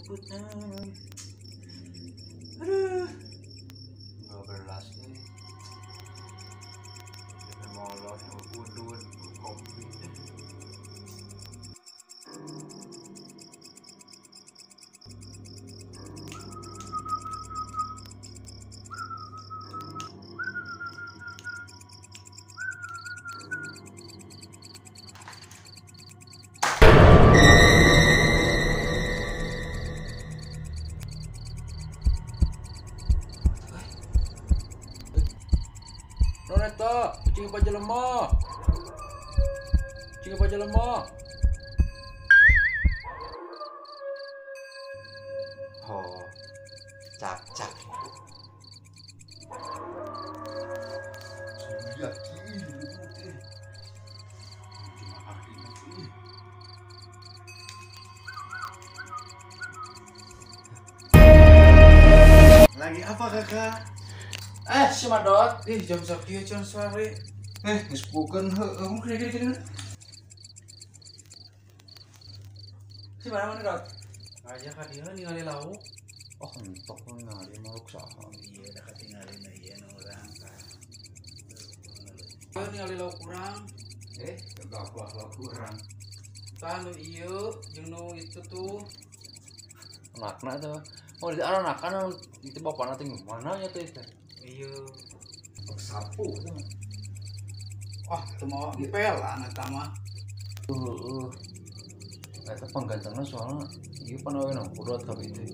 rumputnya. Aduh, 12 nih. Kita molor sama udun, kopi. Noneta, cing apa jelema? Cing apa jelema? Oh, cak. Sudah lagi apa kakak? Si Madot, jam sakit jam sore. Geus pukeun heueuh kira-kira. Si mana Dot? Aja ka dieu ningali lauk. Oh, entok ningali maluk saha. Iya, da katingali na ieu nu urang kan. Ieu ningali lauk urang. Gagah lauk urang. Tah nu ieu jeung nu itu tuh. Anakna tuh. Oh, di anak-anak itu bapakna teh mana nya teh? Ieu Sapu tuh. teu mau empel anak mah. Eta penggantengna soalnya ieu pan awewe nu kudot ka itu.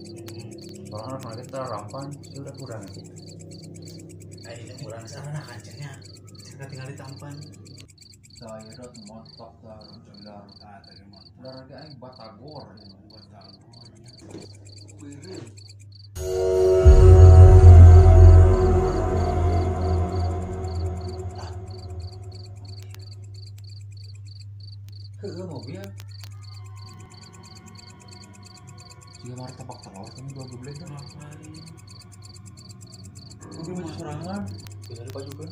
Soalnya anak kita rampan sudah kurang gitu. Ini urang sarana kancenya. Cenah tinggal ditampan. Saya dot motok dah jelar Tadi motor. darah ge aing batagor nya. Beureum. Mobil dia marah tapak telur kami dua geblek kan udah macam sorangan bisa dipajukeun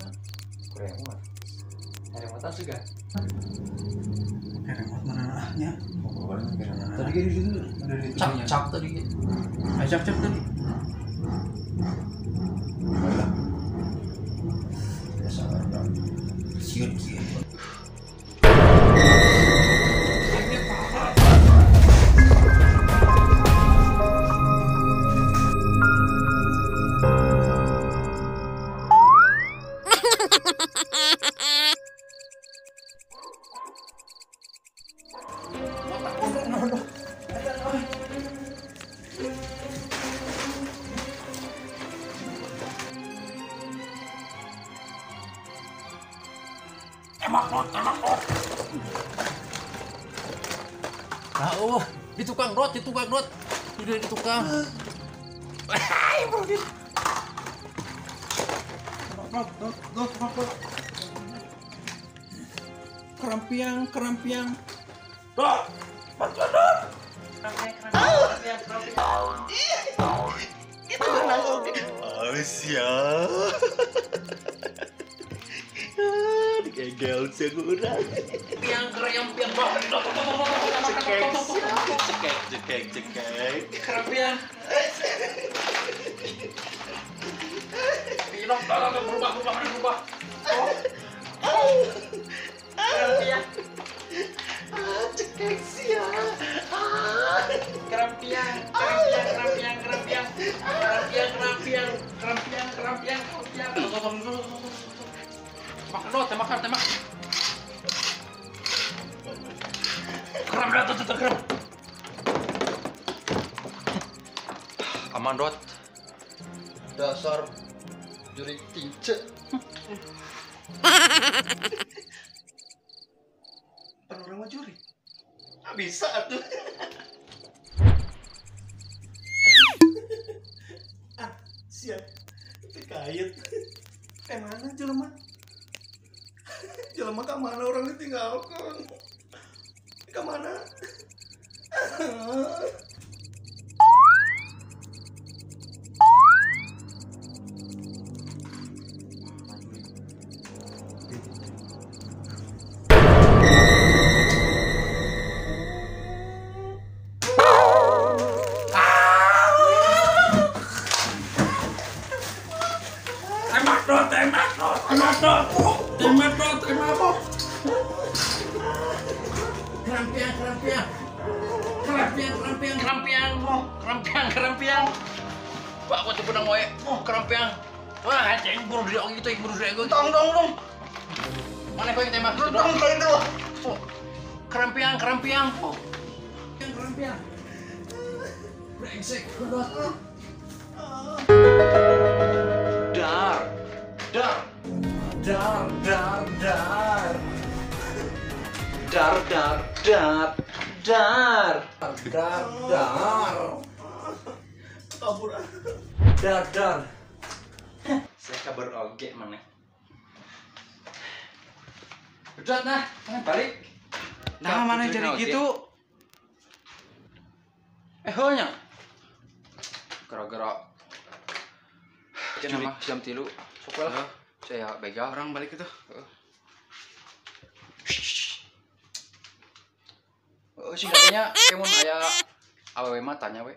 keren banget ada mata sih kan Remote mana anaknya? tadi di situ ada di cap tadi Ajak tadi. biasa kan siun Nah, di tukang rot, udah di tukang. Kerampiang. Dikegel sih urang. Cekek. Kerampiang. Pinok berubah. Kerampiang. Cekek sih ya. Kerampiang. Makan. Keram. Aman Dot. Dasar juri tince. Pan orang mau curi. Bisa tuh. Siap. Kait. Mana jelema? Jelema ka mana orang ditinggalkan? Ka mana? kerampiang. Pak, aku tuh pedang wae. Kerampiang. Wah, anjing buru diri gitu, buru diri gue. Dong. Mana kau yang tembak itu? Dong itu. Kerampiang. Kerampiang. Brengsek, kedot. Dar. Saya kabar oge mana? Udah nah, balik. Nah, mana jadi gitu? Honya. Gara-gara jam 3. Sok lah. Saya begal. Orang balik itu. Singkatnya, kemun aya awewe matanya we.